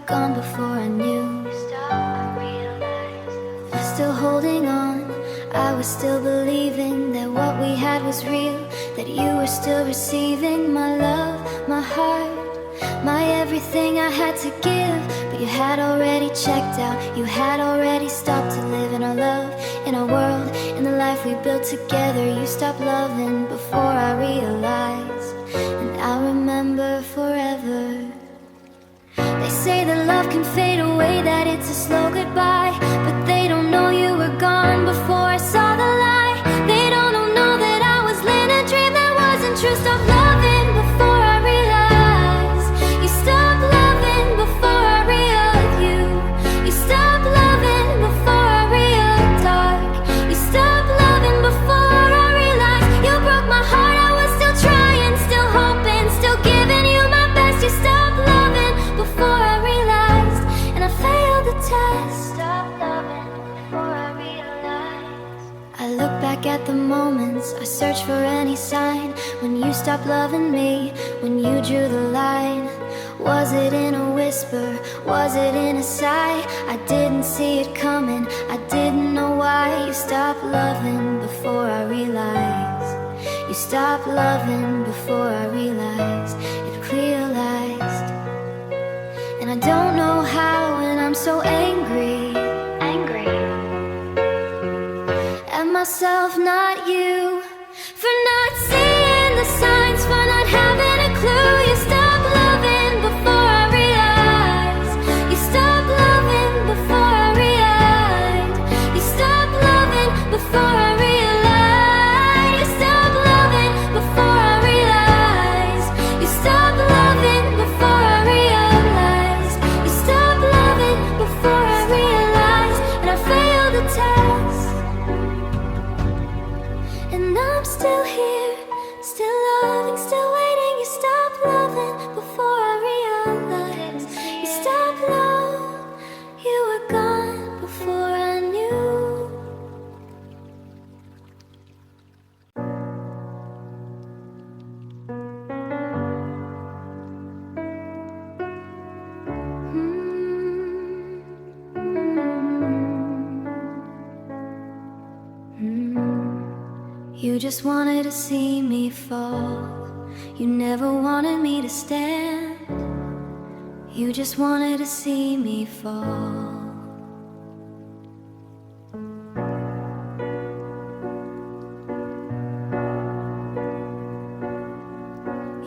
gone before I knew. Still holding on, I was still believing that what we had was real, that you were still receiving my love, my heart, my everything I had to give. But you had already checked out, you had already stopped to live in our love, in our world, in the life we built together. You stopped loving before I realized, and I remember forever. They say that love can fade away, that it's a slow goodbye, but they don't know you were gone before I saw the light. They don't know that I was living a dream that wasn't true. Stop loving before I realized. You stopped loving before I realized you. You stopped loving before I realized dark. You stopped loving before I realized. You broke my heart, I was still trying, still hoping, still giving you my best. You stopped loving before I realized, and I failed the test. Stop loving before I realized. I look back at the moments, I search for any sign. When you stopped loving me, when you drew the line. Was it in a whisper, was it in a sigh? I didn't see it coming, I didn't know why. You stopped loving before I realized. You stopped loving before I realized. It realized. And I don't know how, and I'm so angry at myself, not you, for not seeing the signs, for not having a clue. You stopped loving before I realized. You stopped loving before I realized. You stopped loving before I realized. You stopped loving before I realized. You stopped loving before I realized. You stopped loving before I realized, and I failed the test. And I'm still here, still loving, still waiting. You stopped loving before I realized. You stopped love, you were gone before I knew. You just wanted to see me fall. You never wanted me to stand. You just wanted to see me fall.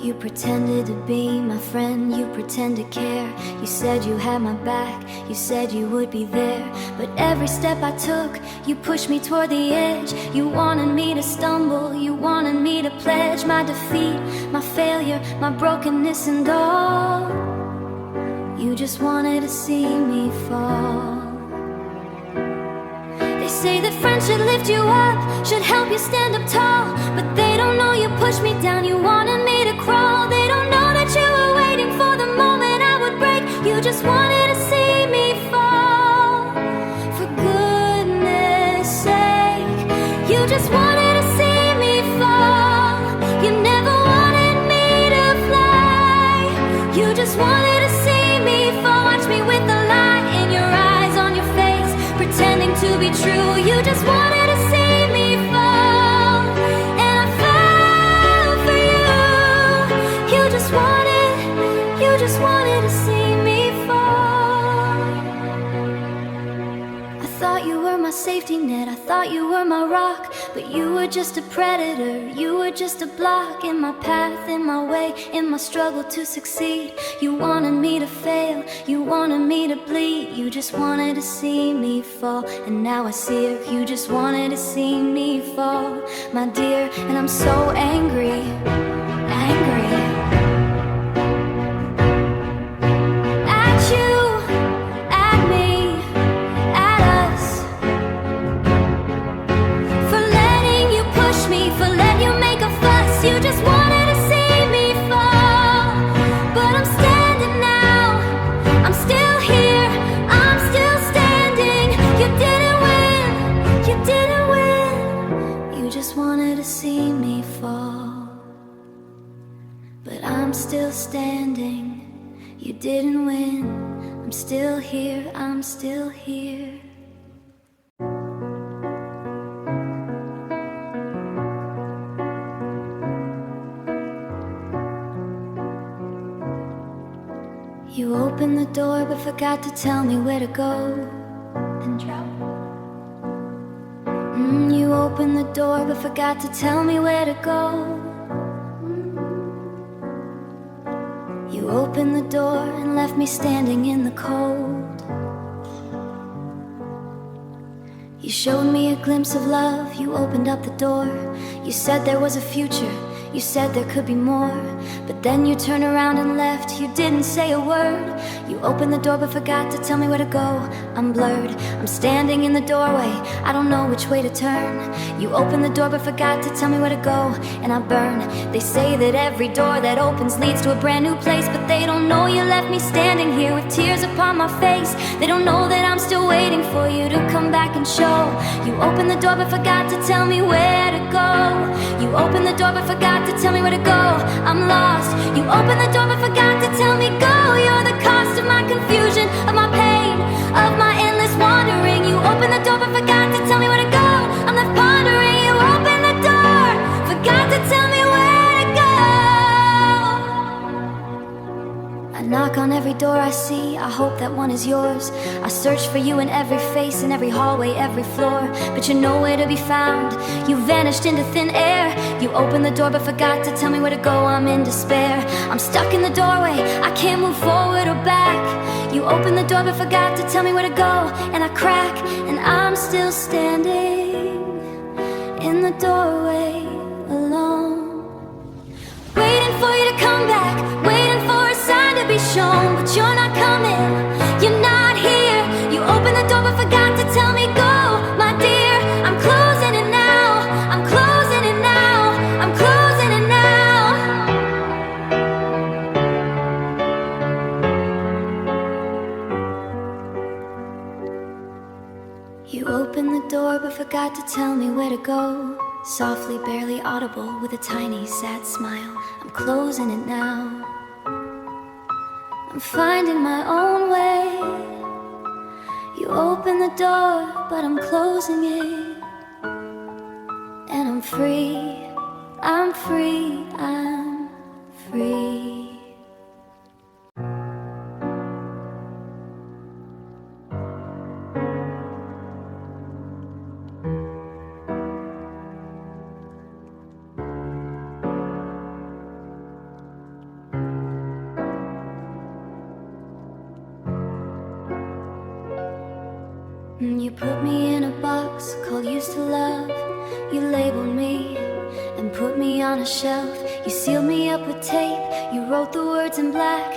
You pretended to be my friend, you pretend to care. You said you had my back, you said you would be there. But every step I took, you pushed me toward the edge. You wanted me to stumble, you wanted me to pledge my defeat, my failure, my brokenness and all. You just wanted to see me fall. They say that friends should lift you up, should help you stand up tall. But they don't know you pushed me down, you wanted me to crawl. They don't know that you were waiting for the moment I would break. You just wanted to see me fall. For goodness sake, you just wanted to see me fall. You never wanted me to fly. You just wanted to see me fall. Watch me with the light in your eyes, on your face, pretending to be true. You just wanted to see me fall, and I fell for you. You just wanted to see me fall. I thought you were my safety net, I thought you were my rock. But you were just a predator, you were just a block in my path, in my way, in my struggle to succeed. You wanted me to fail, you wanted me to bleed. You just wanted to see me fall, and now I see it. You just wanted to see me fall, my dear. And I'm so angry, angry at you, at me, at us, for letting you push me, for letting you make a fuss. You just wanted to see me fall, but I'm standing now, I'm still here, I'm still standing. You didn't win, you didn't win. You just wanted to see me fall, but I'm still standing. You didn't win, I'm still here, I'm still here. You opened the door but forgot to tell me where to go and drop. You opened the door but forgot to tell me where to go. You opened the door and left me standing in the cold. You showed me a glimpse of love, you opened up the door. You said there was a future, you said there could be more. But then you turned around and left, you didn't say a word. You opened the door but forgot to tell me where to go. I'm blurred, I'm standing in the doorway, I don't know which way to turn. You opened the door but forgot to tell me where to go, and I burn. They say that every door that opens leads to a brand new place, but they don't know you left me standing here with tears upon my face. They don't know that I'm still waiting for you to come back and show. You opened the door but forgot to tell me where to go. You opened the door but forgot to tell me where to go. I'm lost. You opened the door but forgot to tell me go. You're the cost of my confusion, of my pain, of my endless wandering. You opened the door but forgot to tell me where to go. I'm left pondering. You opened the door, forgot to tell me where to go. I knock on every door I see, I hope that one is yours. I search for you in every face, in every hallway, every floor, but you're nowhere to be found. You vanished into thin air. You opened the door but forgot to tell me where to go. I'm in despair, I'm stuck in the doorway, I can't move forward or back. You opened the door but forgot to tell me where to go, and I crack, and I'm still standing in the doorway alone, waiting for you to come back, waiting for a sign to be shown. But you're not coming, you're not here. You opened the door but forgot to tell me go, my dear. I'm closing it now, I'm closing it now, I'm closing it now. You opened the door but forgot to tell me where to go. Softly, barely audible, with a tiny, sad smile. I'm closing it now, I'm finding my own way. You opened the door, but I'm closing it. And I'm free, I'm free, I'm free. You put me in a box called used to love. You labeled me and put me on a shelf. You sealed me up with tape, you wrote the words in black.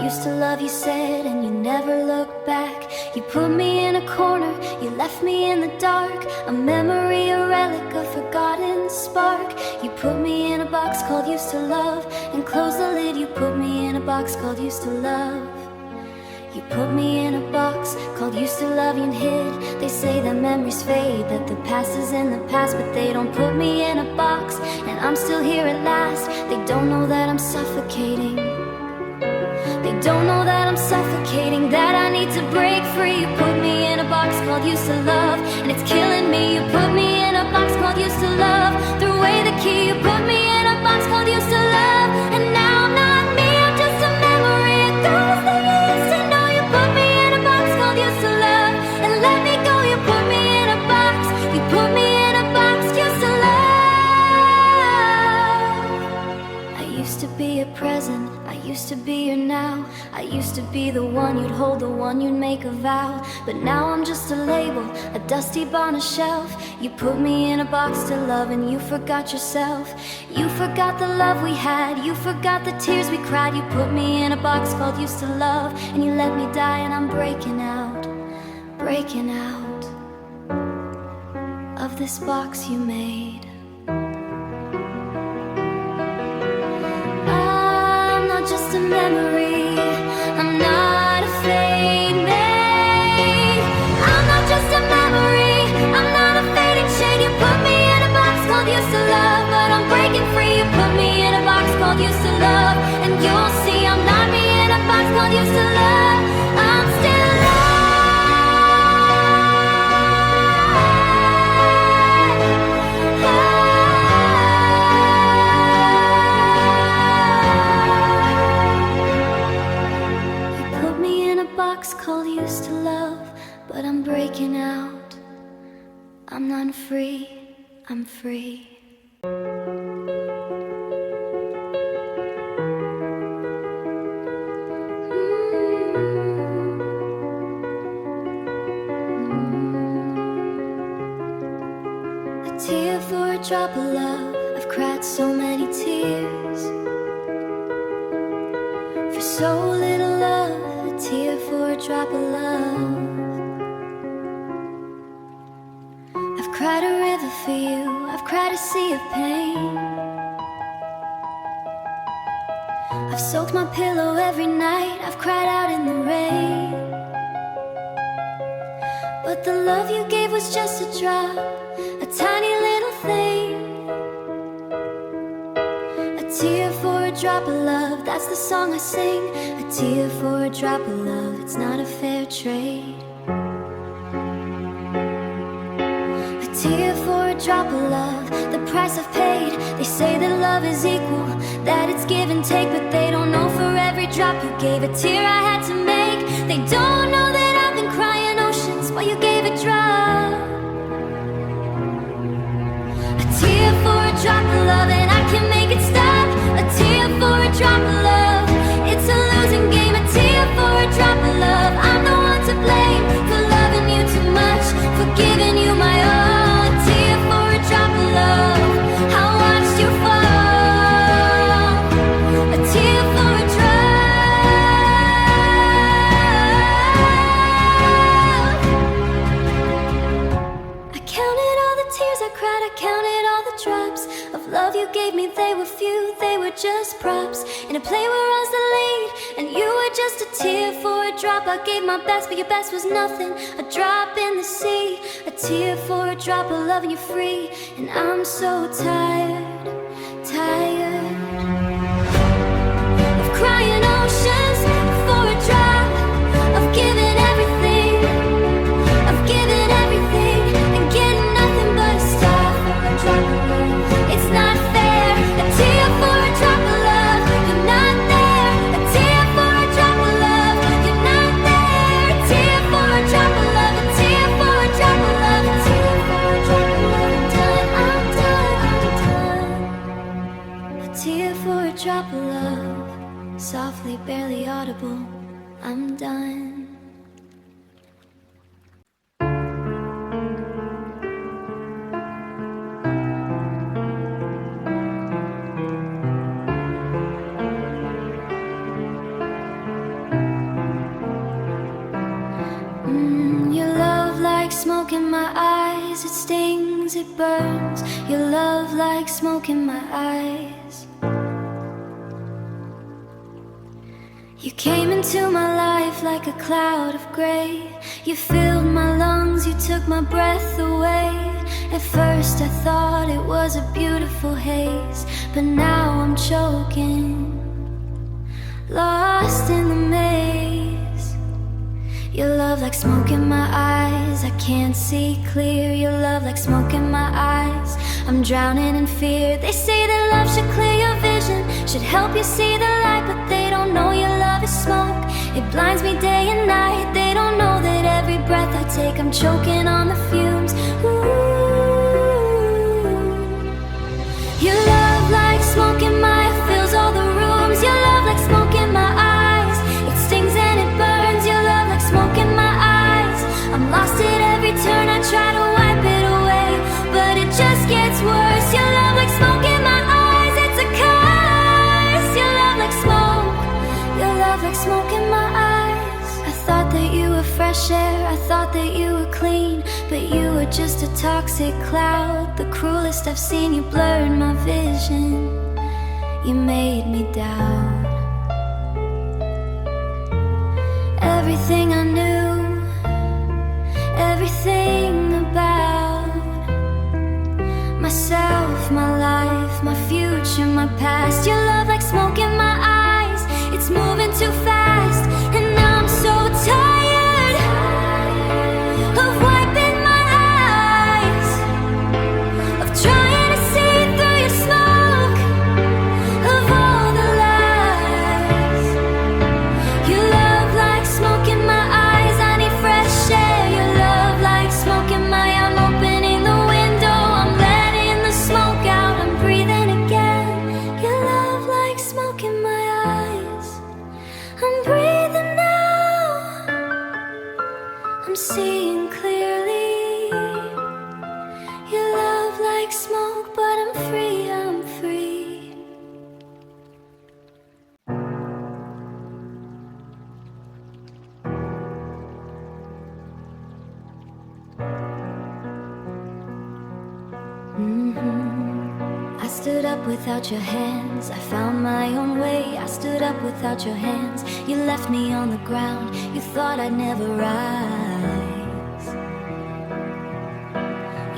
Used to love, you said, and you never looked back. You put me in a corner, you left me in the dark. A memory, a relic, a forgotten spark. You put me in a box called used to love, and closed the lid. You put me in a box called used to love. You put me in a box called used to love you and hid. They say that memories fade, that the past is in the past, but they don't put me in a box, and I'm still here at last. They don't know that I'm suffocating. They don't know that I'm suffocating, that I need to break free. You put me in a box called used to love, and it's killing me. You put me in a box called used to love, threw away the key. You put me in a box called used to love, and now I'm not me, I'm just a memory. A ghost that you used to know. You put me in a box called used to love, and let me go. You put me in a box, you put me in a box used to love. I used to be a present, I used to be your now. I used to be the one you'd hold, the one you'd make a vow. But now I'm just a label, a dusty on a shelf. You put me in a box to love, and you forgot yourself. You forgot the love we had, you forgot the tears we cried. You put me in a box called used to love, and you let me die, and I'm breaking out of this box you made. I'm not just a memory, I'm not a fade made. I'm not just a memory, I'm not a fading shade. You put me in a box called used to love, but I'm breaking free. You put me in a box called used to love, and you'll see I'm not me in a box called used to love. I'm still box called used to love, but I'm breaking out. I'm not free, I'm free. A tear for a drop of love. I've cried so many tears for so little love. A tear for a drop of love. I've cried a river for you. I've cried a sea of pain. I've soaked my pillow every night. I've cried out in the rain. But the love you gave was just a drop, a tiny little thing. A tear for a drop of love, that's the song I sing. A tear for a drop of love, it's not a fair trade. A tear for a drop of love, the price I've paid. They say that love is equal, that it's give and take, but they don't know for every drop you gave, a tear I had to make. They don't know that I've been crying oceans while you gave a drop. A tear for a drop of love, and I can make it stop. A tear for a drop of love, it's a losing game. A tear for a drop of love, I'm the one to blame for loving you too much, for giving you my all. A tear for a drop of love, I watched you fall. A tear for a drop. I counted all the tears I cried, I counted all the drops of love you gave me. They were few, they were just props in a play where I was the lead, and you were just a tear for a drop. I gave my best, but your best was nothing, a drop in the sea. A tear for a drop of loving you free, and I'm so tired, tired of crying oceans for a drop, of giving everything, of giving everything and getting nothing but a star for a drop of love. It's not fair. A tear for a drop of love, you're not there. A tear for a drop of love, you're not there. A tear for a drop of love, a tear for a drop of love, a tear for a drop of love. I'm done, I'm done, I'm done. A tear for a drop of love, softly, barely audible. I'm done. Your love like smoke in my eyes, it stings, it burns. Your love like smoke in my eyes. You came into my life like a cloud of gray. You filled my lungs, you took my breath away. At first I thought it was a beautiful haze, but now I'm choking, lost in the maze. Your love like smoke in my eyes, I can't see clear. Your love like smoke in my eyes, I'm drowning in fear. They say that love should clear your vision, should help you see the light, but they don't know your love is smoke. It blinds me day and night. They don't know that every breath I take, I'm choking on the fumes. Ooh. Your love like smoke in my eyes, fills all the rooms. Your love like smoke in my eyes, it stings and it burns. Your love like smoke in my eyes, I'm lost at every turn. I try to wipe it away, but it just gets worse. Your love like smoke in my eyes, it's a curse. Your love like smoke, your love like smoke in my eyes. I thought that you were fresh air, I thought that you were clean, but you were just a toxic cloud. The cruelest I've seen, you blurred my vision, you made me doubt everything I knew, everything about myself, my life, my future, my past. Your love like smoke in my eyes, it's moving too fast, and now I'm so tired of wiping my eyes, of trying to see through your smoke, of all the lies. Your love like smoke in my I'm seeing clearly. Your love like smoke, but I'm free, I'm free. I stood up without your hands, I found my own way. I stood up without your hands, you left me on the ground. You thought I'd never rise.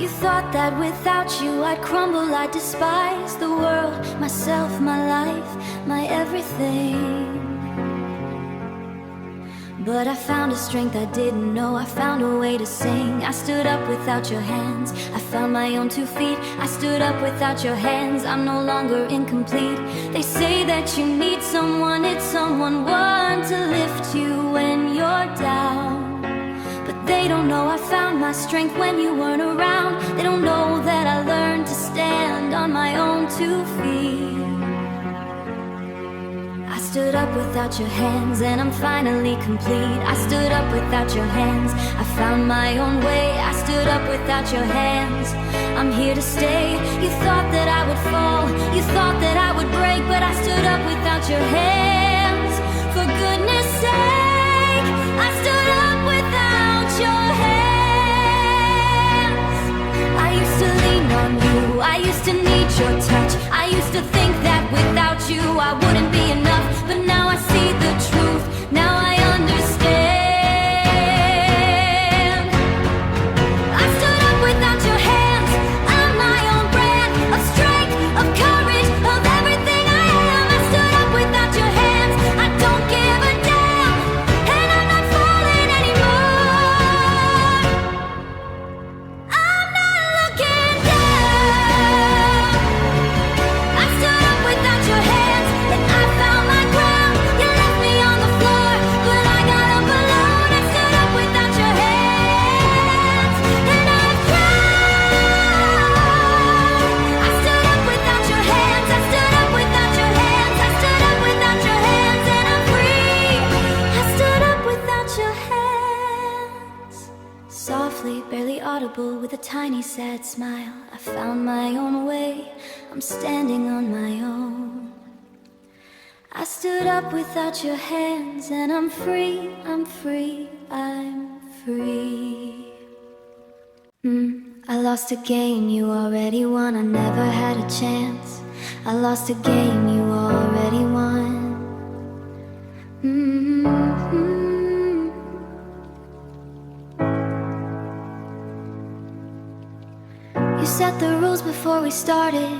You thought that without you I'd crumble, I'd despise the world, myself, my life, my everything. But I found a strength I didn't know, I found a way to sing. I stood up without your hands, I found my own 2 feet. I stood up without your hands, I'm no longer incomplete. They say that you need someone, it's someone, one to lift you when you're down. But they don't know I found my strength when you weren't around. They don't know that I learned to stand on my own 2 feet. I stood up without your hands and I'm finally complete. I stood up without your hands, I found my own way. I stood up without your hands, I'm here to stay. You thought that I would fall, you thought that I would break, but I stood up without your hands. For goodness sake, I stood up without your hands. I used to lean on you, I used to need your touch. I used to think that without you I wouldn't be enough. But now I see the truth, now I understand. I stood up without your hands, I'm my own brand of strength, of courage, of everything I am. I stood up without your hands, I don't give a damn, and I'm not falling anymore. I'm not looking down. I stood up without your hands, and I found my ground. You left me on the floor, but I got up alone. I stood up without your hands, and I've cried. I stood up without your hands, I stood up without your hands, I stood up without your hands, and I'm free. I stood up without your hands. Softly, barely audible, with a tiny sad smile, I found my own way, I'm standing on my own. I stood up without your hands and I'm free, I'm free, I'm free. I lost a game you already won, I never had a chance. I lost a game you already won. You set the rules before we started.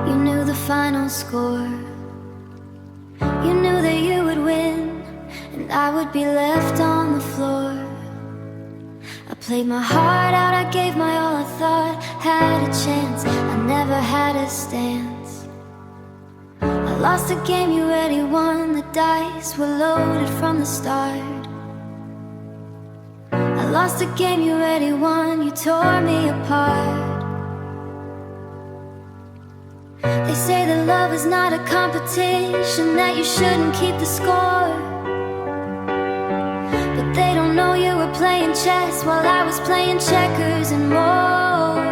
You knew the final score. You knew that you would win, and I would be left on the floor. I played my heart out, I gave my all, I thought had a chance. I never had a stance. I lost a game you already won, the dice were loaded from the start. I lost a game you already won, you tore me apart. They say that love is not a competition, that you shouldn't keep the score. But they don't know you were playing chess while I was playing checkers and more.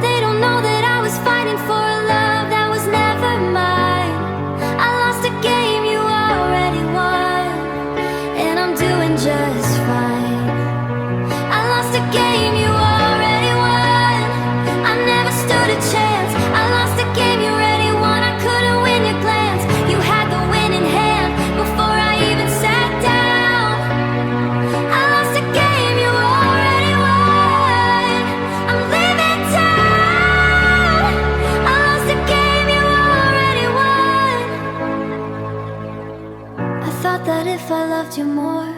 They don't know that I was fighting for a love that was never mine. I lost a game you already won, and I'm doing just fine. I lost a game you already won, I never stood a chance. I lost a game you already won, I couldn't win your glance. You had the winning hand before I even sat down. I lost a game you already won, I'm leaving town. I lost a game you already won. I thought that if I loved you more,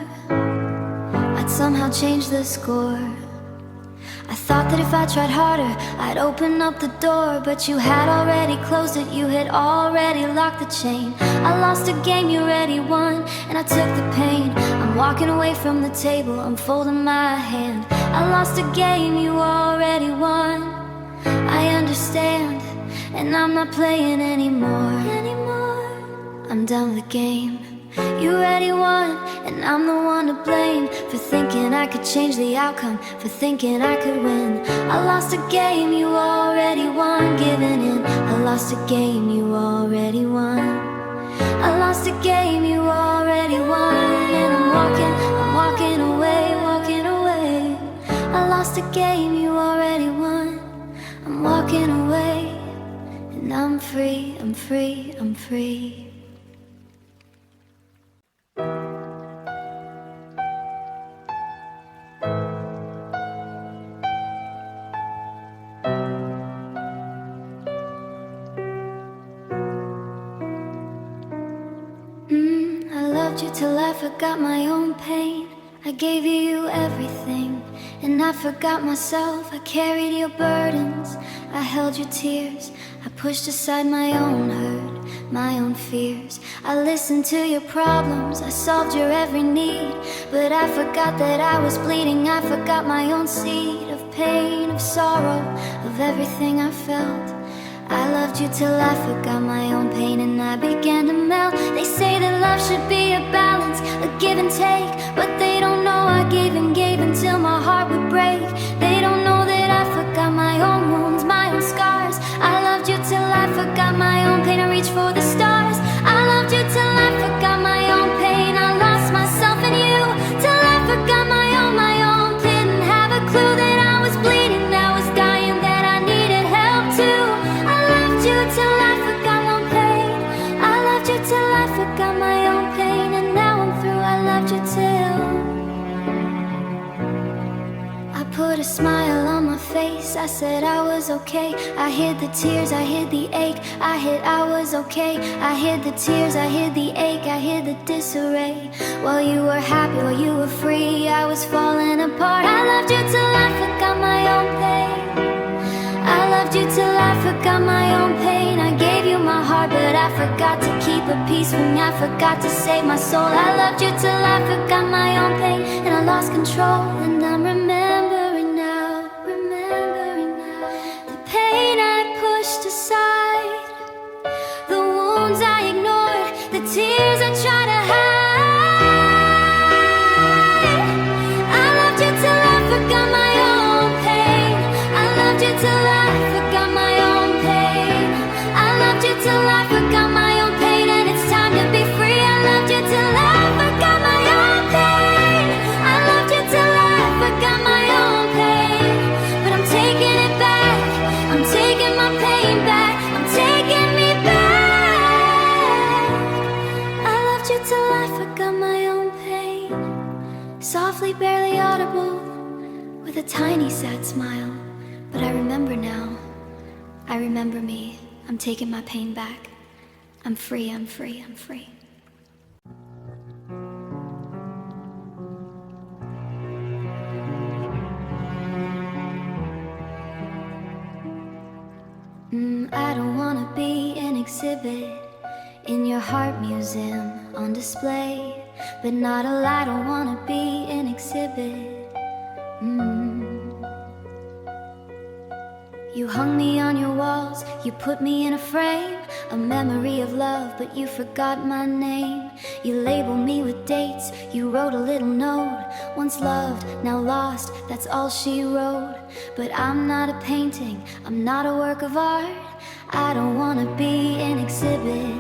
I'd somehow change the score. I thought that if I tried harder, I'd open up the door. But you had already closed it, you had already locked the chain. I lost a game you already won, and I took the pain. I'm walking away from the table, I'm folding my hand. I lost a game you already won, I understand, and I'm not playing anymore. I'm done with the game, You already won, and I'm the one to blame for thinking I could change the outcome, for thinking I could win. I lost a game, you already won, giving in. I lost a game, you already won. I lost a game, you already won. And I'm walking away, walking away. I lost a game, you already won. I'm walking away, and I'm free, I'm free, I'm free. Till I forgot my own pain. I gave you everything, and I forgot myself. I carried your burdens, I held your tears. I pushed aside my own hurt, my own fears. I listened to your problems, I solved your every need. But I forgot that I was bleeding. I forgot my own seed of pain, of sorrow, of everything I felt. I loved you till I forgot my own pain, and I began to melt. They say that love should be a balance, a give and take, but they don't know I gave and gave until my heart would break. They don't know that I forgot my own wounds, my own scars. I loved you till I forgot my own pain. I reached for the stars. I loved you till I forgot my own pain. I lost myself in you till I forgot my own. Didn't have a clue that I was bleeding, that I was dying, that I needed help too. Till I forgot my own pain. I loved you till I forgot my own pain, and now I'm through. I loved you till I put a smile on my face. I said I was okay. I hid the tears, I hid the ache. I was okay. I hid the tears, I hid the ache. I hid the disarray. While you were happy, while you were free, I was falling apart. I loved you till I forgot my own pain. I loved you till I forgot my own pain. I gave you my heart, but I forgot to keep a piece from me. I forgot to save my soul. I loved you till I forgot my own pain, and I lost control. And I'm remembering now, the pain I pushed aside, the wounds I ignored, the tears I tried to hide. I loved you till I forgot my own pain. I loved you till I forgot my own pain. I loved you till I forgot my own pain, and it's time to be free. I loved you till I forgot my own pain. I loved you till I forgot my own pain. But I'm taking it back, I'm taking my pain back, I'm taking me back. I loved you till I forgot my own pain. Softly, barely audible, with a tiny sad smile. But I remember now, I remember me. I'm taking my pain back. I'm free, I'm free, I'm free. I don't wanna be an exhibit in your heart museum on display, but not a lie, I don't wanna be an exhibit. You hung me on your walls, you put me in a frame, a memory of love, but you forgot my name. You labeled me with dates, you wrote a little note. Once loved, now lost, that's all she wrote. But I'm not a painting, I'm not a work of art. I don't wanna be an exhibit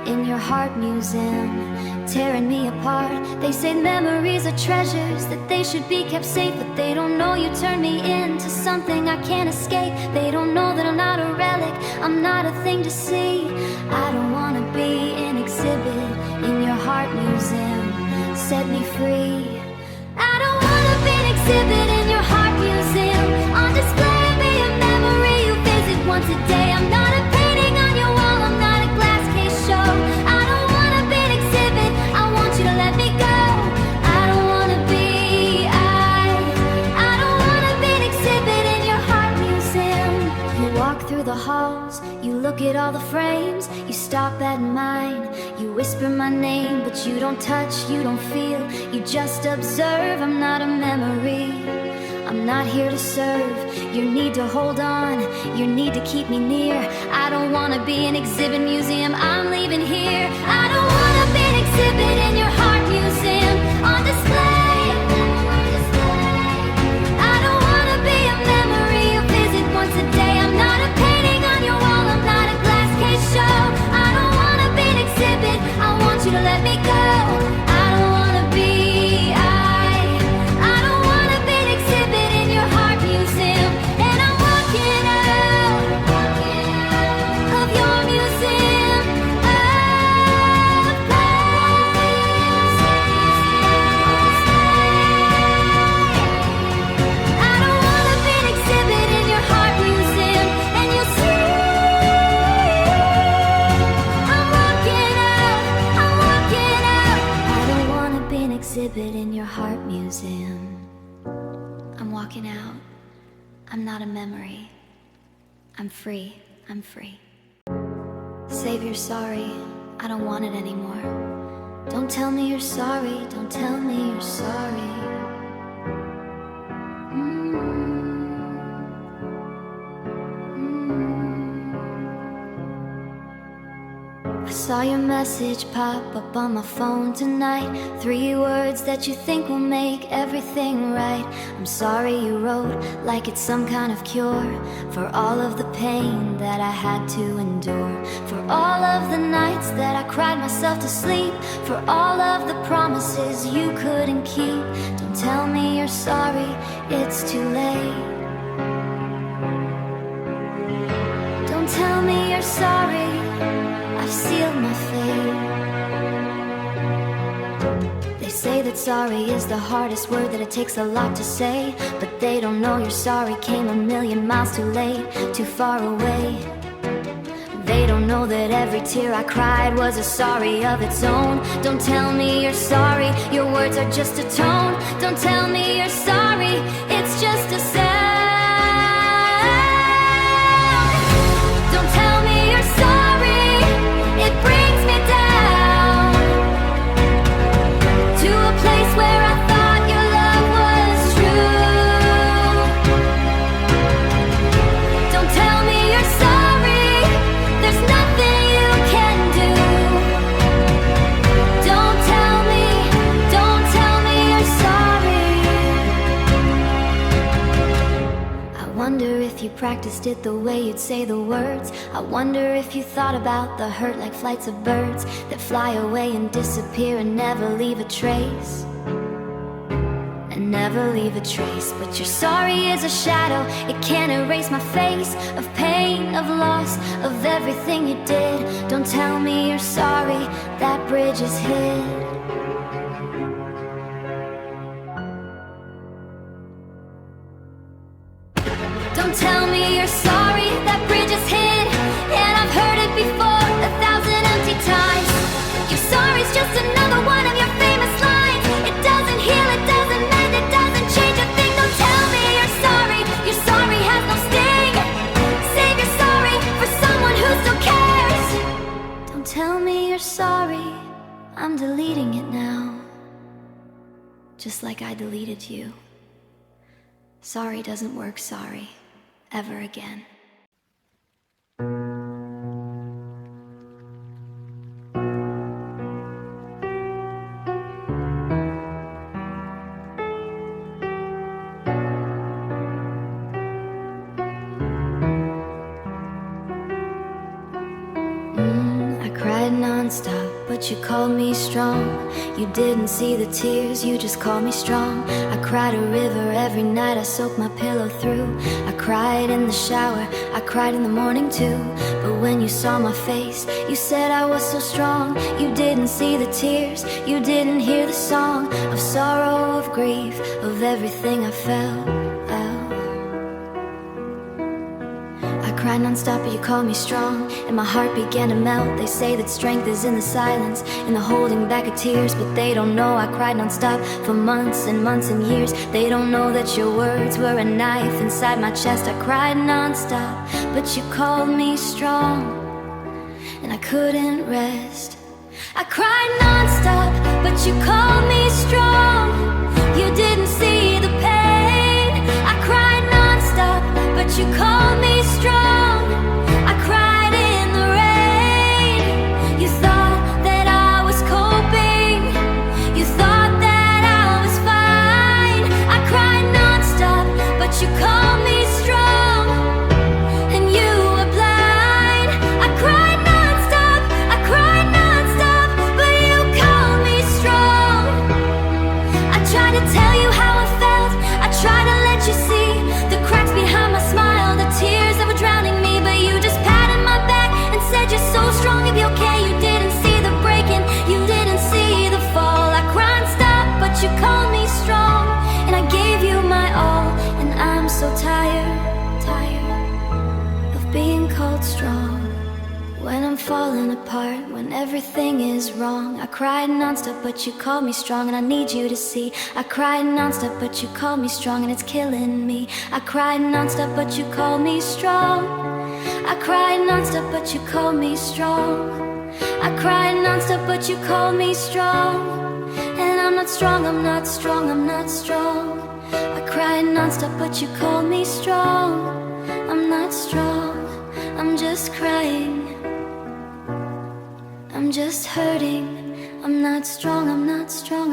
in your heart museum, tearing me apart. They say memories are treasures, that they should be kept safe, but they don't know you turned me into something I can't escape. They don't know that I'm not a relic, I'm not a thing to see. I don't wanna be an exhibit in your heart museum. Set me free. I don't wanna be an exhibit in your heart museum, on display, be a memory you visit once a day. I'm not a painting on your wall, I'm not a glass case show. I don't wanna be an exhibit, I want you to let me go. I don't wanna be, I don't wanna be an exhibit in your heart museum. You walk through the halls, you look at all the frames, you stop at mine, you whisper my name, but you don't touch, you don't feel, you just observe. I'm not a memory, I'm not here to serve your need to hold on, your need to keep me near. I don't wanna be an exhibit museum, I'm leaving here. I don't wanna be an exhibit exhibit in your heart museum, on display. I don't wanna be a memory you visit once a day. I'm not a painting on your wall, I'm not a glass case show. I don't wanna be an exhibit, I want you to let me go. I don't wanna be, I don't wanna be an exhibit in your heart museum. And I'm walking out of your museum of pain. I don't wanna be an exhibit in your heart museum. And you'll see I'm walking out, I'm walking out. I don't wanna be an exhibit in your heart museum. I'm walking out. I'm not a memory. I'm free, I'm free. Save your sorry, I don't want it anymore. Don't tell me you're sorry, don't tell me you're sorry. I saw your message pop up on my phone tonight. 3 words that you think will make everything right. I'm sorry you wrote, like it's some kind of cure for all of the pain that I had to endure. For all of the nights that I cried myself to sleep. For all of the promises you couldn't keep. Don't tell me you're sorry, it's too late. Don't tell me you're sorry, I've sealed my fate. They say that sorry is the hardest word, that it takes a lot to say. But they don't know your sorry came a million miles too late, too far away. They don't know that every tear I cried was a sorry of its own. Don't tell me you're sorry, your words are just a tone. Don't tell me you're sorry, it's just a sound. Don't tell me you're sorry, it brings me down to a place where I thought your love was true. Don't tell me you're sorry, there's nothing you can do. Don't tell me you're sorry. I wonder if you practiced it the way you'd say the words. I wonder if you thought about the hurt like flights of birds that fly away and disappear and never leave a trace. And never leave a trace. But your sorry is a shadow, it can't erase my face. Of pain, of loss, of everything you did. Don't tell me you're sorry, that bridge is hid. Don't tell me you're sorry, that bridge is hid. And I've heard it before 1,000 empty times. Your sorry's just another one of your famous lines. It doesn't heal, it doesn't mend, it doesn't change a thing. Don't tell me you're sorry, your sorry has no sting. Save your sorry for someone who still cares. Don't tell me you're sorry, I'm deleting it now. Just like I deleted you. Sorry doesn't work, sorry, ever again. I cried non-stop, but you called me strong. You didn't see the tears, you just called me strong. I cried a river every night, I soaked my pillow through. I cried in the shower, I cried in the morning too. But when you saw my face, you said I was so strong. You didn't see the tears, you didn't hear the song of sorrow, of grief, of everything I felt. I cried non-stop, but you called me strong, and my heart began to melt. They say that strength is in the silence, in the holding back of tears. But they don't know I cried non-stop for months and months and years. They don't know that your words were a knife inside my chest. I cried non-stop, but you called me strong, and I couldn't rest. I cried non-stop, but you called me strong. You didn't see the pain. I cried non-stop, but you called me strong. I cried in the rain. You thought that I was coping. falling apart, when everything is wrong. I cried nonstop, but you called me strong, and I need you to see. I cried nonstop, but you called me strong, and it's killing me. I cried nonstop, but you called me strong. I cried nonstop, but you called me strong. I cried nonstop, but you called me strong. And I'm not strong, I'm not strong, I'm not strong. I cried nonstop, but you called me strong. I'm not strong, I'm just crying. I'm just hurting. I'm not strong, I'm not strong,